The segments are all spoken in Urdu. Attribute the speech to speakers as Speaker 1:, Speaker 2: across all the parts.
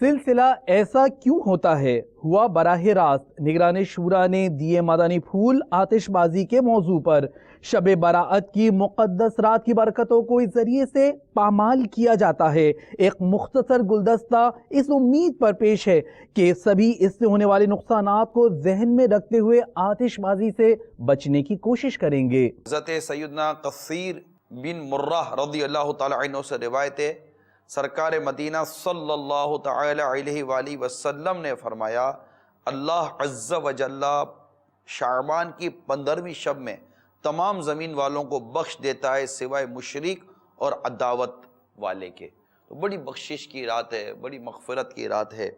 Speaker 1: سلسلہ ایسا کیوں ہوتا ہے ہوا براہ راست نگران شورا نے دیے مدنی پھول آتش بازی کے موضوع پر شب براءت کی مقدس رات کی برکتوں کو اس ذریعے سے پامال کیا جاتا ہے۔ ایک مختصر گلدستہ اس امید پر پیش ہے کہ سبھی اس سے ہونے والے نقصانات کو ذہن میں رکھتے ہوئے آتش بازی سے بچنے کی کوشش کریں گے۔
Speaker 2: حضرت سیدنا قصیر بن مرہ رضی اللہ تعالی عنہ سے روایت ہے، سرکار مدینہ صلی اللہ تعالی علیہ وآلہ وسلم نے فرمایا، اللہ عز و جل شعبان کی 15ویں شب میں تمام زمین والوں کو بخش دیتا ہے سوائے مشرک اور عداوت والے کے۔ تو بڑی بخشش کی رات ہے، بڑی مغفرت کی رات ہے۔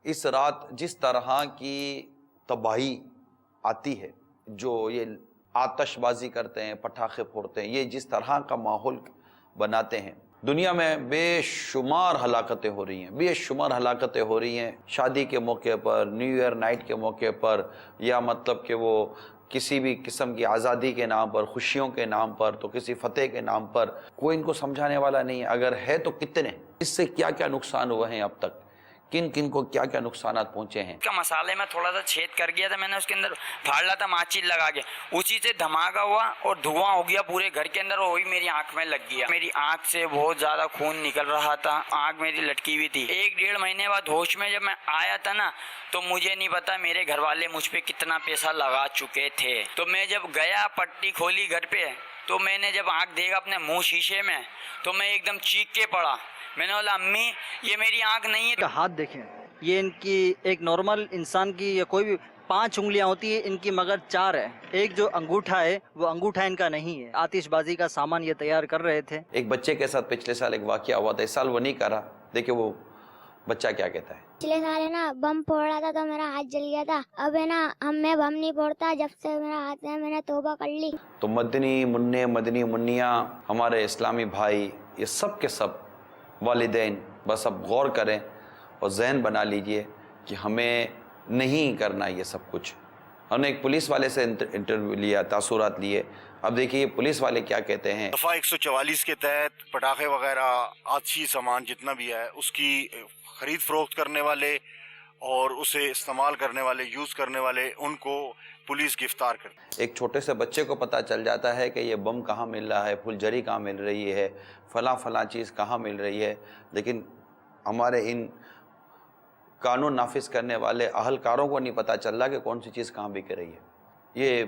Speaker 2: اس رات جس طرح کی تباہی آتی ہے، جو یہ آتش بازی کرتے ہیں، پٹاخے پھوڑتے ہیں، یہ جس طرح کا ماحول بناتے ہیں، دنیا میں بے شمار ہلاکتیں ہو رہی ہیں، بے شمار ہلاکتیں ہو رہی ہیں، شادی کے موقع پر، نیو ایئر نائٹ کے موقع پر، یا مطلب کہ وہ کسی بھی قسم کی آزادی کے نام پر، خوشیوں کے نام پر، تو کسی فتح کے نام پر، کوئی ان کو سمجھانے والا نہیں ہے۔ اگر ہے تو کتنے، اس سے کیا کیا نقصان ہوئے ہیں اب تک، کن کن کو کیا کیا نقصانات پہنچے ہیں۔
Speaker 3: کا مسالے میں تھوڑا سا چھید کر گیا تھا، میں نے اس کے اندر پھاڑ لا تھا ماچی لگا کے، اسی سے دھماکہ ہوا اور دھواں ہو گیا پورے گھر کے اندر، اور وہی میری آنکھ میں لگ گیا۔ میری آنکھ سے بہت زیادہ خون نکل رہا تھا، آنکھ میری لٹکی ہوئی تھی۔ 1-1.5 مہینے بعد ہوش میں جب میں آیا تھا نا، تو مجھے نہیں پتا میرے گھر والے مجھ پہ کتنا پیسہ لگا چکے تھے۔ تو میں جب گیا پٹی کھولی گھر پہ، تو میں نے جب آنکھ دیکھا اپنے منہ شیشے میں، تو میں ایک دم چیخ کے پڑا، میں نے بولا امی یہ میری آنکھ نہیں ہے۔
Speaker 4: ہاتھ دیکھیں، یہ ان کی ایک نارمل انسان کی یا کوئی بھی 5 انگلیاں ہوتی ہے، ان کی مگر 4 ہے۔ ایک جو انگوٹھا ہے وہ انگوٹھا ان کا نہیں ہے۔ آتش بازی کا سامان یہ تیار کر رہے تھے۔
Speaker 2: ایک بچے کے ساتھ پچھلے سال ایک واقعہ ہوا تھا، اس سال وہ نہیں کرا، دیکھیں وہ بچہ کیا کہتا ہے۔
Speaker 5: پچھلے سال ہے نا بم پھوڑ رہا تھا تو میرا ہاتھ جل گیا تھا، اب ہے نا میں بم نہیں پھوڑتا، جب سے میرا ہاتھ ہے میں نے توبہ کر لی۔
Speaker 2: تو مدنی منع، مدنی منیاں، ہمارے اسلامی بھائی، یہ سب کے سب والدین بس اب غور کریں اور ذہن بنا لیجئے کہ ہمیں نہیں کرنا یہ سب کچھ۔ ہم نے ایک پولیس والے سے انٹرویو لیا، تاثرات لیے، اب دیکھیے پولیس والے کیا کہتے ہیں۔
Speaker 6: دفعہ 144 کے تحت پٹاخے وغیرہ آتشی سامان جتنا بھی ہے اس کی خرید فروخت کرنے والے اور اسے استعمال کرنے والے، یوز کرنے والے، ان کو پولیس گرفتار کرتی ہے۔
Speaker 2: ایک چھوٹے سے بچے کو پتہ چل جاتا ہے کہ یہ بم کہاں مل رہا ہے، پھول جری کہاں مل رہی ہے، فلاں فلاں چیز کہاں مل رہی ہے، لیکن ہمارے ان قانون نافذ کرنے والے اہلکاروں کو نہیں پتہ چل رہا کہ کون سی چیز کہاں بک رہی ہے۔ یہ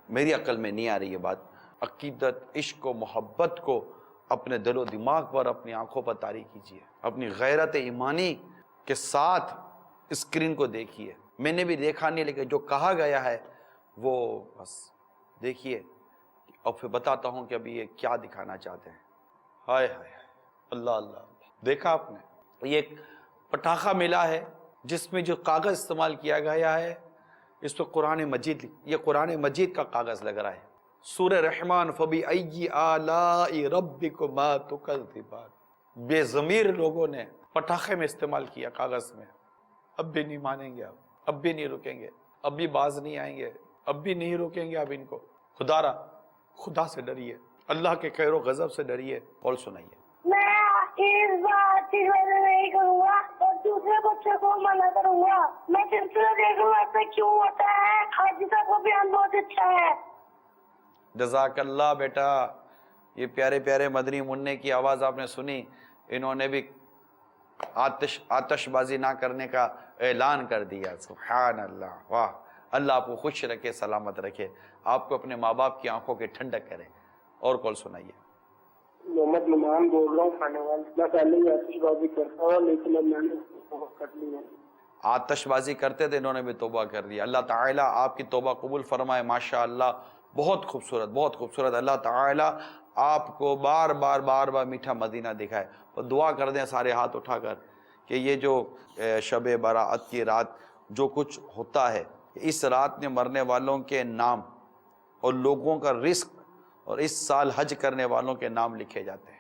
Speaker 2: میری عقل میں نہیں آ رہی ہے بات۔ عقیدت، عشق و محبت کو اپنے دل و دماغ پر، اپنی آنکھوں پر طاری کیجیے، اپنی غیرت ایمانی کے ساتھ اسکرین کو دیکھیے۔ میں نے بھی دیکھا نہیں، لیکن جو کہا گیا ہے وہ بس دیکھیے، اور پھر بتاتا ہوں کہ ابھی یہ کیا دکھانا چاہتے ہیں۔ ہائے ہائے اللہ اللہ، دیکھا آپ نے، یہ ایک پٹاخہ ملا ہے جس میں جو کاغذ استعمال کیا گیا ہے اس پہ قرآن مجید، یہ قرآن مجید کا کاغذ لگ رہا ہے۔ سورہ رحمان فَبِأَيِّ آلَاءِ رَبِّكُمَا تُكَذِّبَانِ۔ بے ضمیر لوگوں نے پٹاخے میں استعمال کیا، کاغذ میں۔ اب بھی نہیں مانیں گے، اب بھی نہیں رکیں گے، اب بھی باز نہیں آئیں گے، اب بھی نہیں روکیں گے اب ان کو۔ خدا سے ڈریے، اللہ کے قہر و غضب سے ڈریے۔ قول سنائیے۔
Speaker 7: میں اس بار چیز نہیں کروں گا اور دوسرے بچے کو منع کروں گا۔ میں سلسلہ دیکھوں گا ایسا کیوں ہوتا ہے۔ حاجی صاحب کا بیان بہت اچھا ہے۔
Speaker 2: جزاک اللہ بیٹا، یہ پیارے پیارے مدنی منع کی آواز آپ نے سنی، انہوں نے بھی آتش بازی نہ کرنے کا اعلان کر دیا۔ سبحان اللہ، واہ، اللہ آپ کو خوش رکھے، سلامت رکھے، آپ کو اپنے ماں باپ کی آنکھوں کی ٹھنڈک کرے۔ اور کال سنائیے۔
Speaker 8: محمد نعمان بول رہا ہوں کھانے والا۔ میں پہلے ہی آتش بازی کرتا ہوں، لیکن اب میں نے توبہ کر لی ہے۔
Speaker 2: آتش بازی کرتے تھے، انہوں نے بھی توبہ کر لی۔ اللہ تعالیٰ آپ کی توبہ قبول فرمائے۔ ماشاءاللہ، بہت خوبصورت، بہت خوبصورت۔ اللہ تعالیٰ آپ کو بار بار میٹھا مدینہ دکھائے۔ اور دعا کر دیں سارے ہاتھ اٹھا کر کہ یہ جو شب براءت کی رات جو کچھ ہوتا ہے، اس رات میں مرنے والوں کے نام اور لوگوں کا رزق اور اس سال حج کرنے والوں کے نام لکھے جاتے ہیں۔